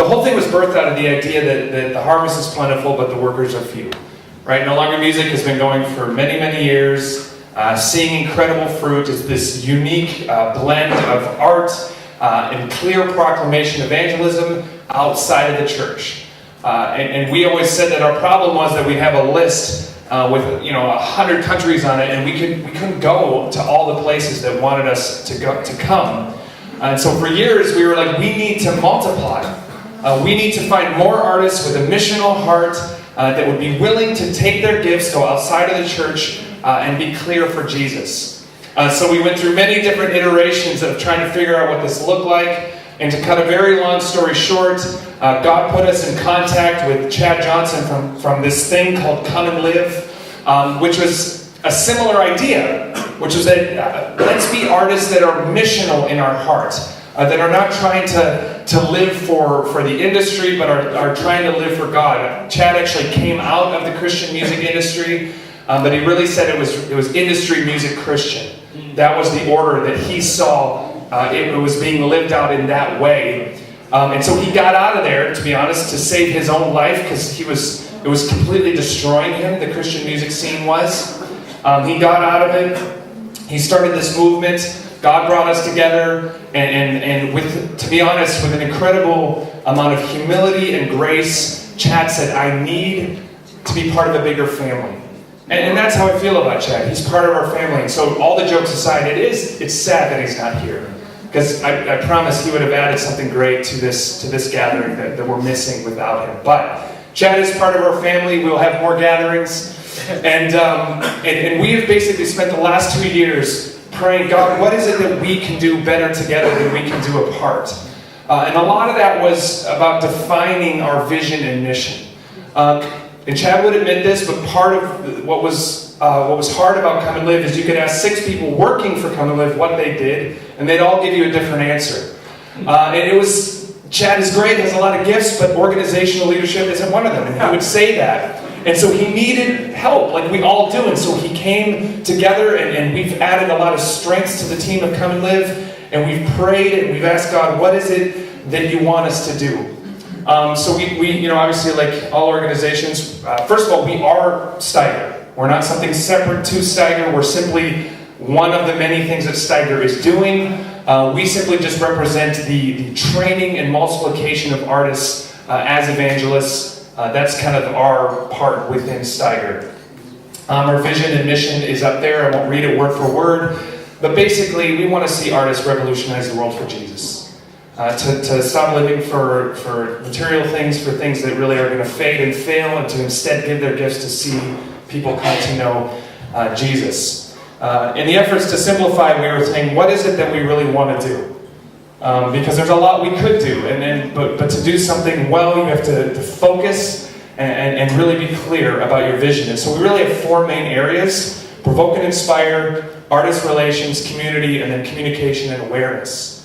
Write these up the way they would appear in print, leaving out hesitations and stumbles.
the whole thing was birthed out of the idea that the harvest is plentiful, but the workers are few. Right? No Longer Music has been going for many, many years. Seeing Incredible Fruit is this unique blend of art and clear proclamation evangelism outside of the church. And we always said that our problem was that we have a list with 100 countries on it, and we couldn't go to all the places that wanted us to come. And so for years we were like, we need to multiply. We need to find more artists with a missional heart that would be willing to take their gifts, go outside of the church, and be clear for Jesus. So we went through many different iterations of trying to figure out what this looked like. And to cut a very long story short, God put us in contact with Chad Johnson from this thing called Come and Live, which was a similar idea, which was that let's be artists that are missional in our heart, that are not trying to live for the industry, but are trying to live for God. Chad actually came out of the Christian music industry, but he really said it was industry music Christian. That was the order that he saw. It was being lived out in that way. And so he got out of there, to be honest, to save his own life, because it was completely destroying him, the Christian music scene was. He got out of it. He started this movement. God brought us together, and to be honest, with an incredible amount of humility and grace, Chad said, I need to be part of a bigger family. And that's how I feel about Chad. He's part of our family. And so all the jokes aside, it's sad that he's not here. Because I promise he would have added something great to this gathering that we're missing without him. But Chad is part of our family. We'll have more gatherings. And we have basically spent the last 2 years praying, God, what is it that we can do better together than we can do apart? And a lot of that was about defining our vision and mission. And Chad would admit this, but part of what was hard about Come and Live is you could ask 6 people working for Come and Live what they did, and they'd all give you a different answer. Chad is great, has a lot of gifts, but organizational leadership isn't one of them, and he would say that. And so he needed help, like we all do, and so he came together, and we've added a lot of strengths to the team of Come and Live, and we've prayed, and we've asked God, what is it that you want us to do? So we obviously, like all organizations, first of all, we are Steiger. We're not something separate to Steiger. We're simply one of the many things that Steiger is doing. We simply just represent the training and multiplication of artists as evangelists. That's kind of our part within Steiger. Our vision and mission is up there. I won't read it word for word. But basically, we want to see artists revolutionize the world for Jesus. To stop living for material things, for things that really are going to fade and fail, and to instead give their gifts to see people come to know Jesus. In the efforts to simplify, we were saying, what is it that we really want to do? Because there's a lot we could do, but to do something well, you have to focus and really be clear about your vision. And so we really have 4 main areas: provoke and inspire, artist relations, community, and then communication and awareness.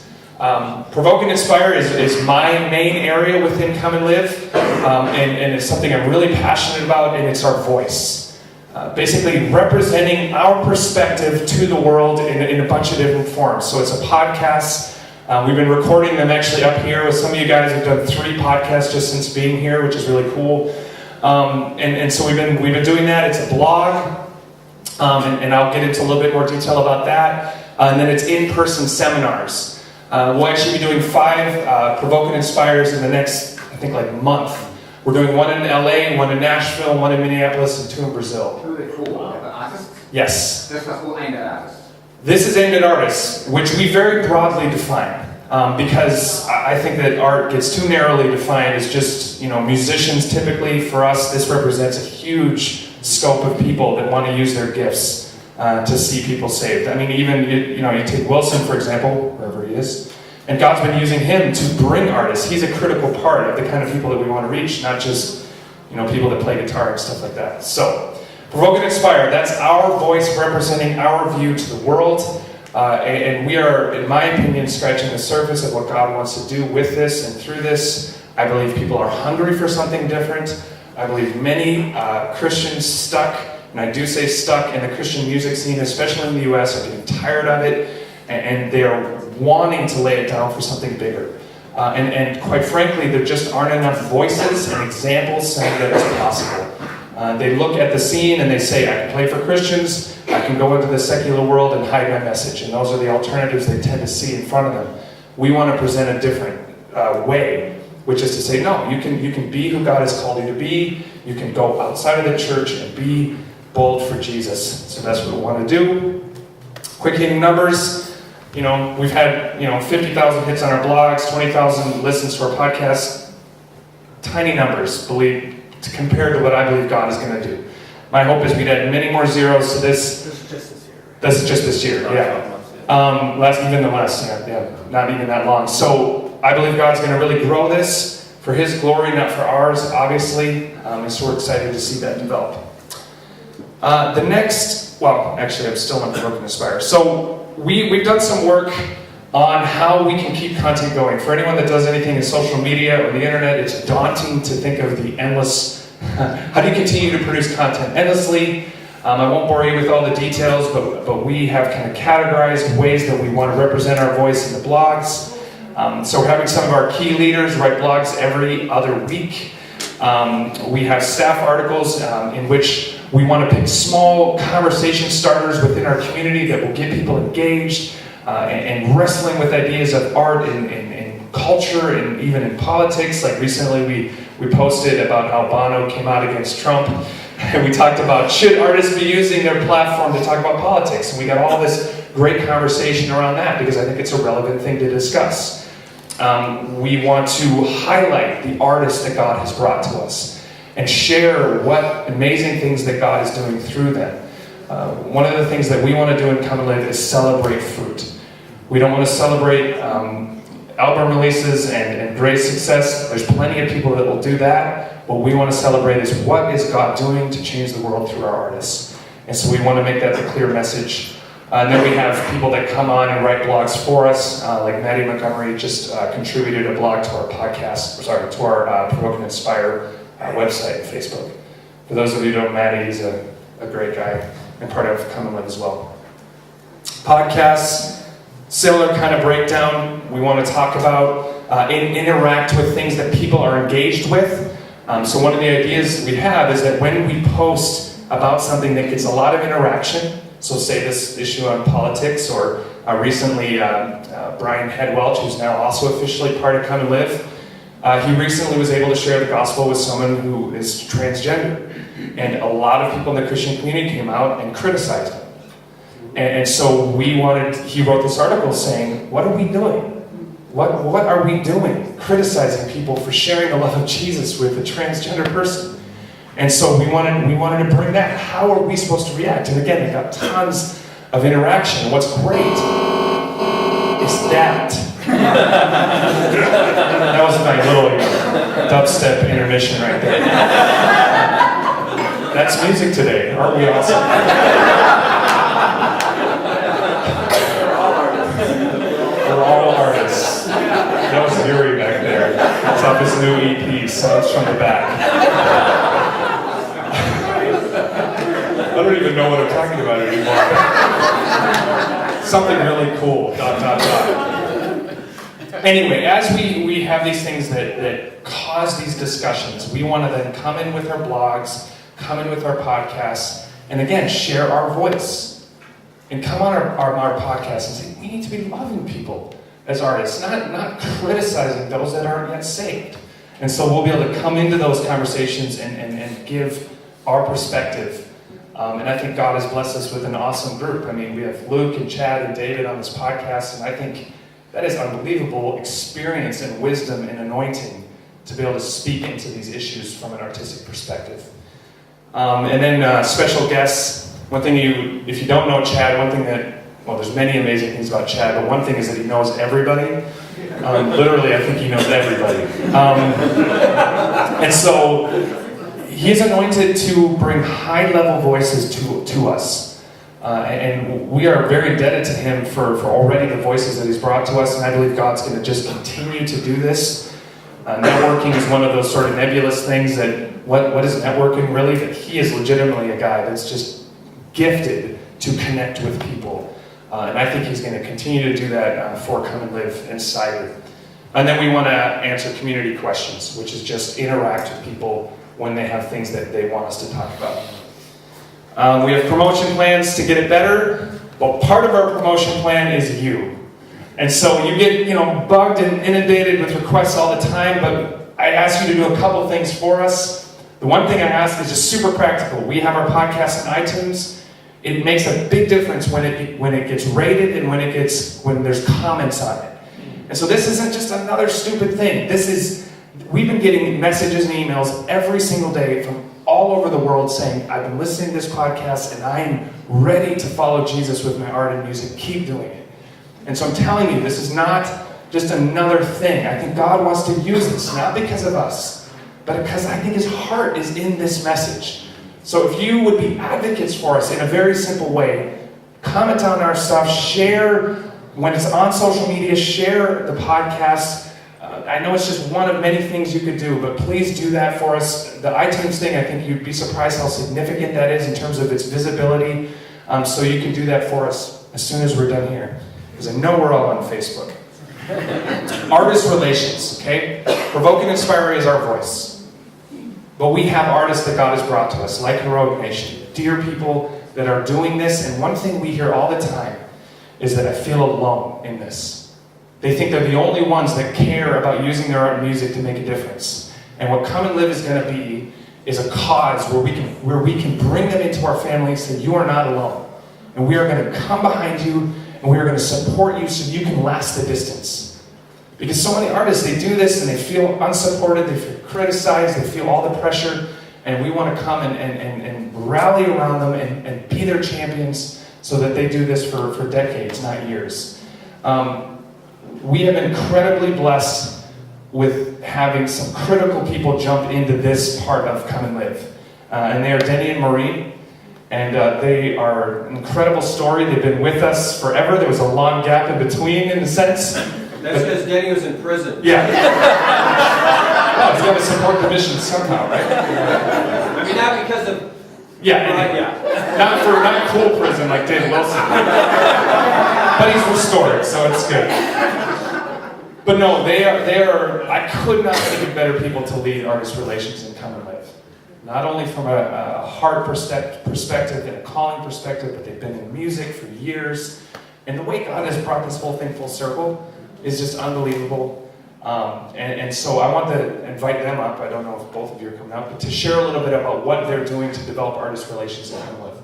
Provoke and inspire is my main area within Come and Live, and it's something I'm really passionate about, and it's our voice. Basically representing our perspective to the world in a bunch of different forms. So it's a podcast. We've been recording them actually up here. Some of you guys have done 3 podcasts just since being here, which is really cool. And so we've been doing that. It's a blog, and I'll get into a little bit more detail about that. And then it's in-person seminars. We'll actually be doing 5 Provoke and Inspires in the next, I think, month. We're doing 1 in LA, 1 in Nashville, 1 in Minneapolis, and 2 in Brazil. Really cool. Artists? Yes. This was who aimed at artists. This is aimed at artists, which we very broadly define, because I think that art gets too narrowly defined as just musicians. Typically, for us, this represents a huge scope of people that want to use their gifts to see people saved. I mean, even you take Wilson, for example, wherever he is, and God's been using him to bring artists. He's a critical part of the kind of people that we want to reach, not just people that play guitar and stuff like that. So, provoke and inspire. That's our voice representing our view to the world, and we are, in my opinion, scratching the surface of what God wants to do with this and through this. I believe people are hungry for something different. I believe many Christians stuck. And I do say stuck in the Christian music scene, especially in the U.S., are getting tired of it, and they are wanting to lay it down for something bigger. And quite frankly, there just aren't enough voices and examples saying that it's possible. They look at the scene and they say, I can play for Christians, I can go into the secular world and hide my message. And those are the alternatives they tend to see in front of them. We want to present a different way, which is to say, no, you can be who God has called you to be. You can go outside of the church and be bold for Jesus. So that's what we want to do. Quick hitting numbers. We've had 50,000 hits on our blogs, 20,000 listens to our podcast. Tiny numbers, compared to what I believe God is going to do. My hope is we'd add many more zeros to this. This is just this year, right? This is just this year, yeah. Not even that long. So I believe God's going to really grow this for His glory, not for ours, obviously. And so we're excited to see that develop. I'm still on Provoke and Inspire. So we've done some work on how we can keep content going. For anyone that does anything in social media or the internet, it's daunting to think of the endless, how do you continue to produce content endlessly? I won't bore you with all the details, but we have kind of categorized ways that we want to represent our voice in the blogs. So we're having some of our key leaders write blogs every other week. We have staff articles in which we want to pick small conversation starters within our community that will get people engaged and wrestling with ideas of art and culture and even in politics. Like recently we posted about how Bono came out against Trump. And we talked about, should artists be using their platform to talk about politics? And we got all this great conversation around that because I think it's a relevant thing to discuss. We want to highlight the artists that God has brought to us and share what amazing things that God is doing through them. One of the things that we want to do in Come and Live is celebrate fruit. We don't want to celebrate album releases and great success. There's plenty of people that will do that. What we want to celebrate is what is God doing to change the world through our artists. And so we want to make that the clear message. And then we have people that come on and write blogs for us, like Maddie Montgomery just contributed a blog to our podcast, to our Provoke and Inspire website and Facebook. For those of you who don't know Maddie, he's a great guy and part of Come and Live as well. Podcasts, similar kind of breakdown. We want to talk about and interact with things that people are engaged with. So one of the ideas we have is that when we post about something that gets a lot of interaction, so say this issue on politics, or recently Brian Headwelch, who's now also officially part of Come and Live, he recently was able to share the gospel with someone who is transgender. And a lot of people in the Christian community came out and criticized him. And so he wrote this article saying, what are we doing? What are we doing? Criticizing people for sharing the love of Jesus with a transgender person. And so we wanted to bring that. How are we supposed to react? And again, it got tons of interaction. And what's great is that. That was my little dubstep intermission right there. That's music today. Aren't we awesome? We're all artists. That was Yuri back there. It's off his new EP, Sounds from the Back. I don't even know what I'm talking about anymore. Something really cool, ... Anyway, as we have these things that cause these discussions, we want to then come in with our blogs, come in with our podcasts, and again, share our voice. And come on our podcast and say, we need to be loving people as artists, not criticizing those that aren't yet saved. And so we'll be able to come into those conversations and give our perspective. And I think God has blessed us with an awesome group. I mean, we have Luke and Chad and David on this podcast, and I think that is unbelievable experience and wisdom and anointing to be able to speak into these issues from an artistic perspective. And then special guests. One thing if you don't know Chad, there's many amazing things about Chad, but one thing is that he knows everybody. Literally, I think he knows everybody. And so he's anointed to bring high-level voices to us. And we are very indebted to him for already the voices that he's brought to us, and I believe God's going to just continue to do this. Networking is one of those sort of nebulous things that, what is networking really? That he is legitimately a guy that's just gifted to connect with people. And I think he's going to continue to do that for Come and Live and Steiger. And then we want to answer community questions, which is just interact with people when they have things that they want us to talk about. We have promotion plans to get it better, but part of our promotion plan is you. And so you get, bugged and inundated with requests all the time, but I ask you to do a couple things for us. The one thing I ask is just super practical. We have our podcast on iTunes. It makes a big difference when it gets rated and when there's comments on it. And so this isn't just another stupid thing. We've been getting messages and emails every single day from all over the world saying, I've been listening to this podcast and I am ready to follow Jesus with my art and music. Keep doing it. And so I'm telling you, this is not just another thing. I think God wants to use this, not because of us, but because I think His heart is in this message. So if you would be advocates for us in a very simple way, comment on our stuff, share when it's on social media, share the podcast. I know it's just one of many things you could do, but please do that for us. The iTunes thing, I think you'd be surprised how significant that is in terms of its visibility. So you can do that for us as soon as we're done here. Because I know we're all on Facebook. Artist relations, okay? Provoking and Inspiring is our voice. But we have artists that God has brought to us, like Heroic Nation. Dear people that are doing this, and one thing we hear all the time is that I feel alone in this. They think they're the only ones that care about using their art and music to make a difference. And what Come and Live is going to be is a cause where we can bring them into our family and say, you are not alone. And we are going to come behind you, and we are going to support you so you can last the distance. Because so many artists, they do this and they feel unsupported, they feel criticized, they feel all the pressure, and we want to come and rally around them and be their champions so that they do this for decades, not years. We have been incredibly blessed with having some critical people jump into this part of Come and Live. And they are Denny and Marie. And they are an incredible story. They've been with us forever. There was a long gap in between, in a sense. That's because Denny was in prison. Yeah. Well, he's got to support the mission somehow, right? I mean, not because of... Yeah. Not cool prison like Dave Wilson. But he's restored, so it's good. But no, they are. I could not think of better people to lead artist relations and Come and Live. Not only from a heart perspective and a calling perspective, but they've been in music for years. And the way God has brought this whole thing full circle is just unbelievable. And so I want to invite them up. I don't know if both of you are coming up, but to share a little bit about what they're doing to develop artist relations and Come and Live.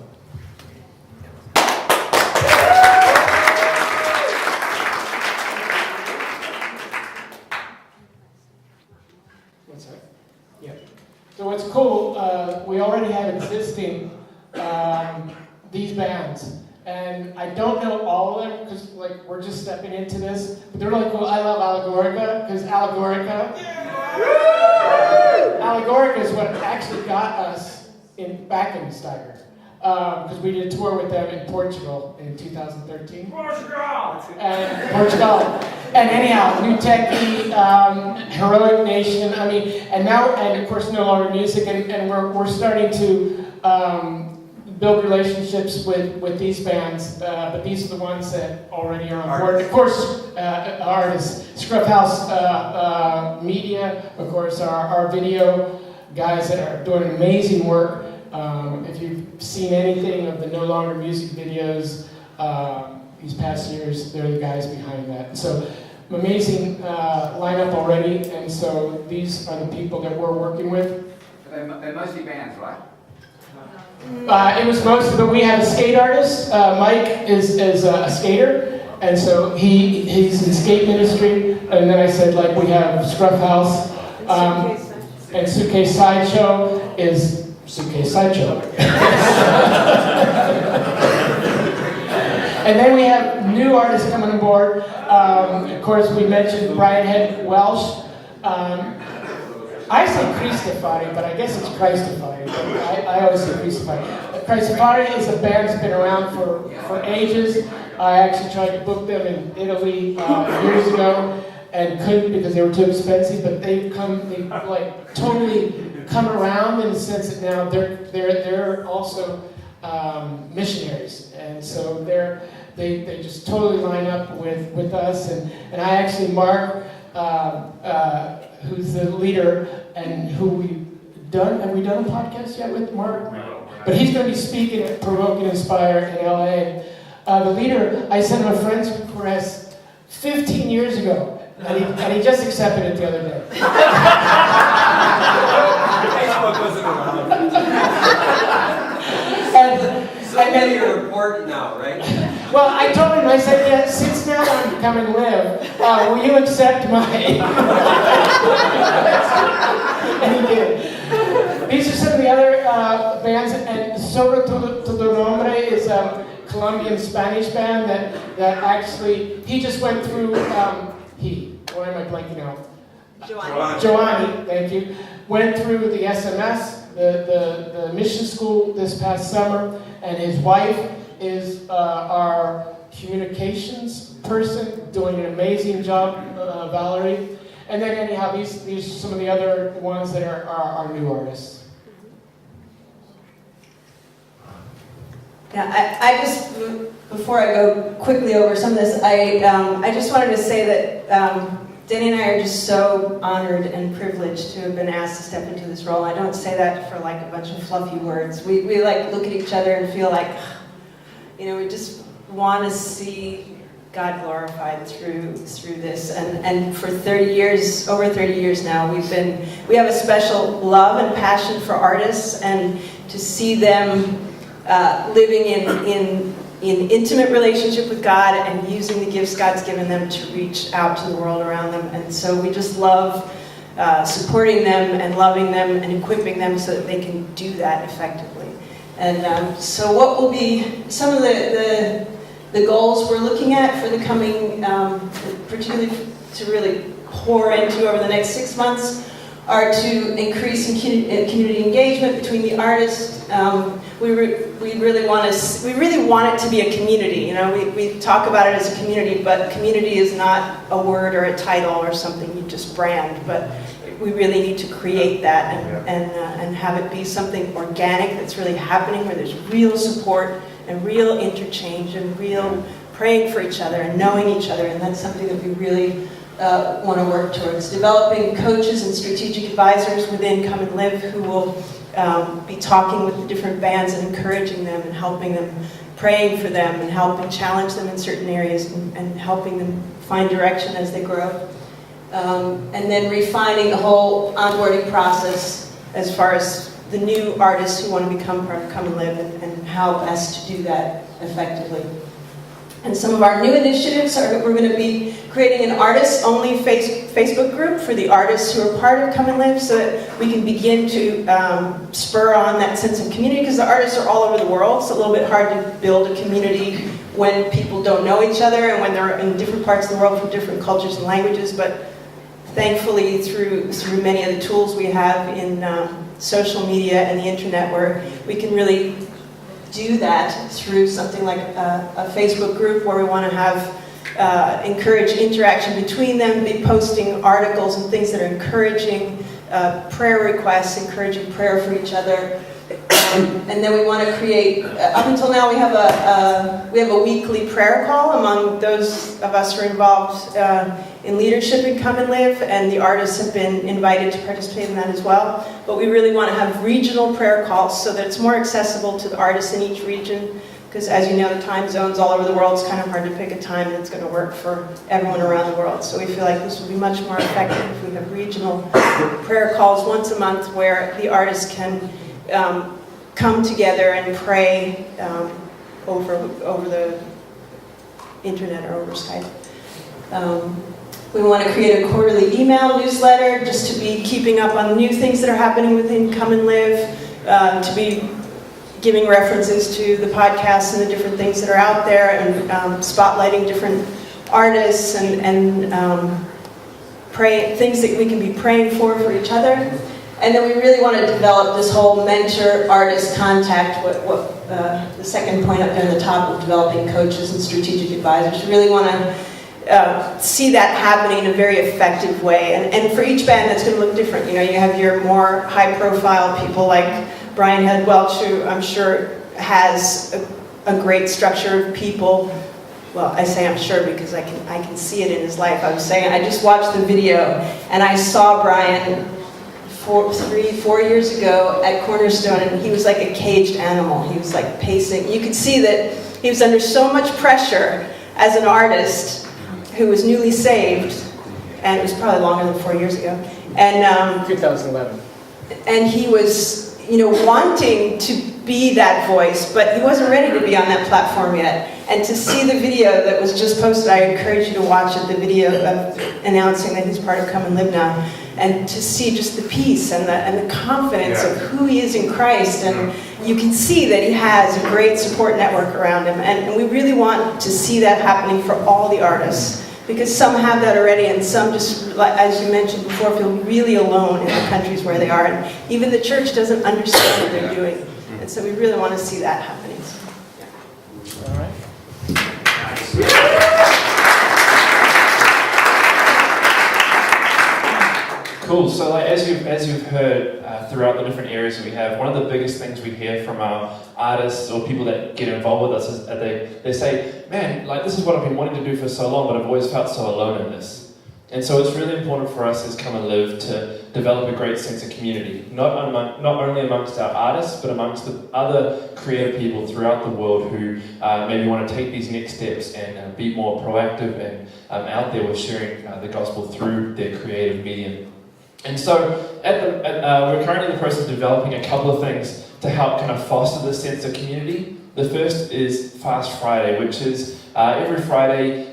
What's that? Yeah. So what's cool, we already have existing these bands. And I don't know all of them because we're just stepping into this. But they're really cool. I love Allegorica because Allegorica is what actually got us back in Steiger. Because we did a tour with them in Portugal in 2013. Portugal! And anyhow, New Techie, Heroic Nation, and of course No Longer Music, and we're starting to build relationships with these bands, but these are the ones that already are on board. Of course, artists, Scruff House Media, of course, our video guys that are doing amazing work. If you've seen anything of the No Longer Music videos these past years, they're the guys behind that. So, amazing lineup already, and so these are the people that we're working with. They're mostly bands, right? It was mostly, but we have a skate artist. Mike is a skater, and so he's in skate ministry. And then I said, we have Scruff House, and Suitcase Sideshow is Suitcase Sideshow. And then we have new artists coming on board. Of course, we mentioned Brian Head Welsh. I say Christafari, but I guess it's Christafari. I always say Christafari. Christafari is a band that's been around for ages. I actually tried to book them in Italy years ago and couldn't because they were too expensive. But they've totally come around in the sense that now they're also missionaries, and so they just totally line up with us. And I actually Mark who's the leader and who have we done a podcast yet with Mark? No. But he's going to be speaking at Provoke and Inspire in LA. The leader, I sent him a friend's request 15 years ago, and he just accepted it the other day. Facebook wasn't around. So And then- you're important now, right? Well, I told him, I said, yeah, since now I'm becoming live, will you accept my... And he did. These are some of the other bands, and Sobre Tu Nombre is a Colombian Spanish band that actually, he just went through, why am I blanking out? Giovanni, thank you, went through the SMS, the mission school this past summer, and his wife is our communications person, doing an amazing job, Valerie. And then anyhow, these are some of the other ones that are our new artists. Yeah, I just, before I go quickly over some of this, I just wanted to say that Danny and I are just so honored and privileged to have been asked to step into this role. I don't say that for like a bunch of fluffy words. We like look at each other and feel like, we just want to see God glorified through this. And for 30 years, over 30 years now, we have a special love and passion for artists, and to see them living in intimate relationship with God and using the gifts God's given them to reach out to the world around them. And so we just love supporting them and loving them and equipping them so that they can do that effectively. And so what will be some of the goals we're looking at for the coming, particularly to really pour into over the next 6 months, are to increase community engagement between the artists. We really want it to be a community. We talk about it as a community, but community is not a word or a title or something you just brand. But we really need to create that and have it be something organic that's really happening, where there's real support and real interchange and real praying for each other and knowing each other. And that's something that we really want to work towards. Developing coaches and strategic advisors within Come and Live who will be talking with the different bands and encouraging them and helping them, praying for them and helping challenge them in certain areas and helping them find direction as they grow. And then refining the whole onboarding process as far as the new artists who want to become part of Come and Live and how best to do that effectively. And some of our new initiatives are that we're going to be creating an artist-only Facebook group for the artists who are part of Come and Live, so that we can begin to spur on that sense of community, because the artists are all over the world. It's a little bit hard to build a community when people don't know each other and when they're in different parts of the world from different cultures and languages. But thankfully, through many of the tools we have in social media and the internet, where we can really do that through something like a Facebook group, where we want to have encourage interaction between them, be posting articles and things that are encouraging prayer requests, encouraging prayer for each other. And then we want to create, up until now we have a weekly prayer call among those of us who are involved in leadership in Come and Live, and the artists have been invited to participate in that as well. But we really want to have regional prayer calls so that it's more accessible to the artists in each region, because as you know, the time zones all over the world, it's kind of hard to pick a time that's going to work for everyone around the world. So we feel like this will be much more effective if we have regional prayer calls once a month, where the artists can come together and pray over the internet or over Skype. We want to create a quarterly email newsletter just to be keeping up on new things that are happening within Come and Live, to be giving references to the podcasts and the different things that are out there, and spotlighting different artists and things that we can be praying for each other. And then we really want to develop this whole mentor-artist contact, the second point up there on the top of developing coaches and strategic advisors. We really want to see that happening in a very effective way. And for each band, that's going to look different. You have your more high-profile people like Brian Head Welch, who I'm sure has a great structure of people well, I say I'm sure because I can see it in his life. I was saying, I just watched the video, and I saw Brian 4 years ago at Cornerstone, and he was like a caged animal. He was like pacing. You could see that he was under so much pressure as an artist who was newly saved, and it was probably longer than 4 years ago. And 2011. and he was, wanting to be that voice, but he wasn't ready to be on that platform yet. And to see the video that was just posted, I encourage you to watch it, the video of announcing that he's part of Come and Live Now, and to see just the peace and the confidence of who he is in Christ. And you can see that he has a great support network around him. And we really want to see that happening for all the artists, because some have that already, and some just, as you mentioned before, feel really alone in the countries where they are. And even the church doesn't understand what they're doing. And so we really want to see that happening. All right. Cool. So, like, as you've heard throughout the different areas that we have, one of the biggest things we hear from our artists or people that get involved with us is that they say, "Man, like, this is what I've been wanting to do for so long, but I've always felt so alone in this." And so it's really important for us as Come and Live to develop a great sense of community, not only amongst our artists, but amongst the other creative people throughout the world who maybe want to take these next steps and be more proactive and out there with sharing the gospel through their creative medium. And so we're currently in the process of developing a couple of things to help kind of foster this sense of community. The first is Fast Friday, which is every Friday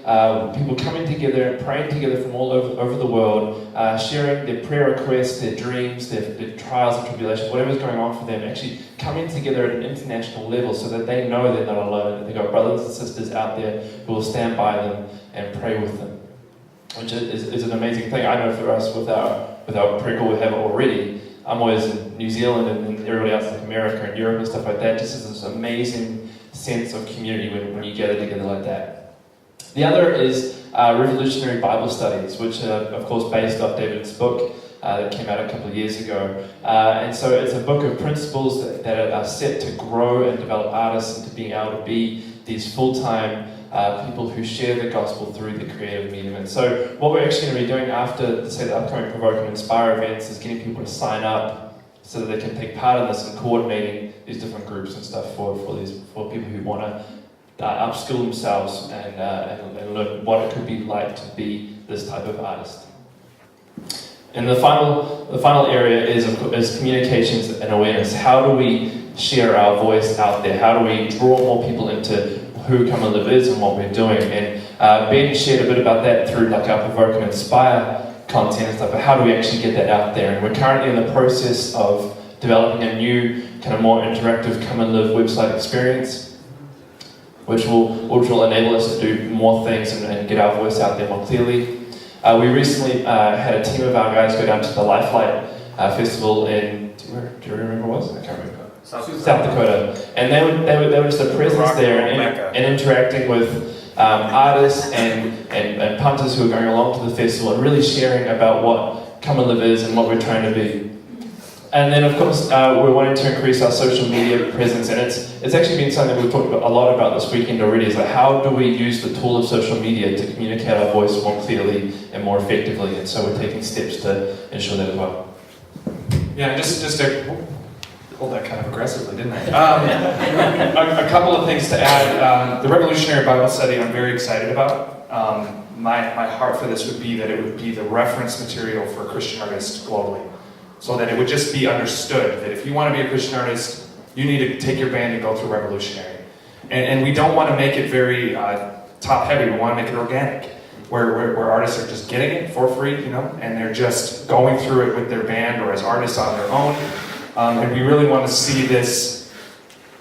people coming together and praying together from all over the world, sharing their prayer requests, their dreams, their trials and tribulations, whatever's going on for them, actually coming together at an international level so that they know they're not alone, that they've got brothers and sisters out there who will stand by them and pray with them, which is an amazing thing. I know for us with our prayer call we have already, I'm always in New Zealand and everybody else in America and Europe and stuff like that, just as this amazing sense of community when you gather together like that. The other is Revolutionary Bible Studies, which are, of course, based off David's book that came out a couple of years ago. And so it's a book of principles that are set to grow and develop artists into being able to be these full-time people who share the gospel through the creative medium. And so what we're actually going to be doing after, say, the upcoming Provoke and Inspire events is getting people to sign up so that they can take part in this and coordinating these different groups and stuff for people who want to upskill themselves and learn what it could be like to be this type of artist. And the final area is communications and awareness. How do we share our voice out there? How do we draw more people into who Come and Live is and what we're doing? And Ben shared a bit about that through like our Provoke and Inspire content and stuff, but how do we actually get that out there? And we're currently in the process of developing a new kind of more interactive Come and Live website experience, which will enable us to do more things and get our voice out there more clearly. We recently had a team of our guys go down to the Lifelight Festival in, do you remember what it was? I can't remember. South Dakota. And they were just a presence there and interacting with artists and punters who are going along to the festival and really sharing about what Come and Live is and what we're trying to be. And then, of course, we're wanting to increase our social media presence, and it's actually been something that we've talked a lot about this weekend already, is like how do we use the tool of social media to communicate our voice more clearly and more effectively, and so we're taking steps to ensure that as well. Yeah, just to hold that kind of aggressively, didn't I? A couple of things to add. The Revolutionary Bible Study I'm very excited about. My heart for this would be that it would be the reference material for Christian artists globally. So that it would just be understood that if you want to be a Christian artist, you need to take your band and go through Revolutionary. And we don't want to make it very top-heavy. We want to make it organic, where artists are just getting it for free, and they're just going through it with their band or as artists on their own. And we really want to see this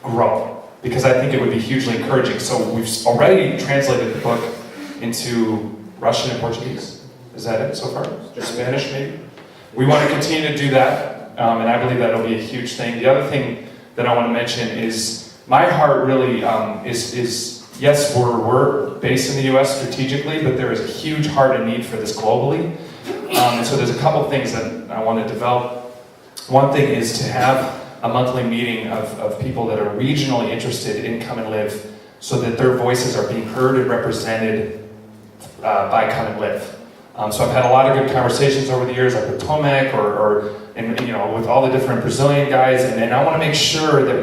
grow, because I think it would be hugely encouraging. So we've already translated the book into Russian and Portuguese. Is that it so far? Just Spanish, maybe? We want to continue to do that, and I believe that'll be a huge thing. The other thing that I want to mention is my heart really is yes, we're based in the U.S. strategically, but there is a huge heart and need for this globally. And so there's a couple things that I want to develop. One thing is to have a monthly meeting of people that are regionally interested in Come and Live, so that their voices are being heard and represented by Come and Live. So I've had a lot of good conversations over the years, like with Tomek and with all the different Brazilian guys, and I want to make sure that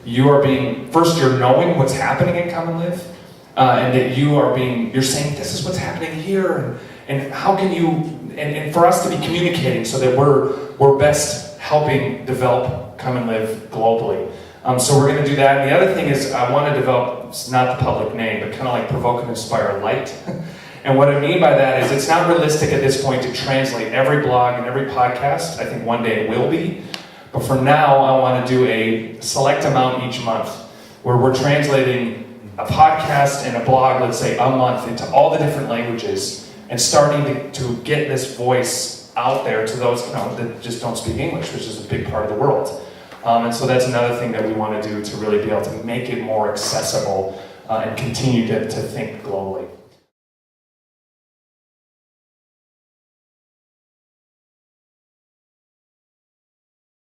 you're knowing what's happening in Come and Live, and that you're saying, this is what's happening here, and how can you, and for us to be communicating so that we're best helping develop Come and Live globally. So we're going to do that. And the other thing is I want to develop, it's not the public name, but kind of like Provoke and Inspire Light. And what I mean by that is it's not realistic at this point to translate every blog and every podcast. I think one day it will be. But for now, I want to do a select amount each month where we're translating a podcast and a blog, let's say a month, into all the different languages and starting to get this voice out there to those that just don't speak English, which is a big part of the world. And so that's another thing that we want to do to really be able to make it more accessible and continue to think globally.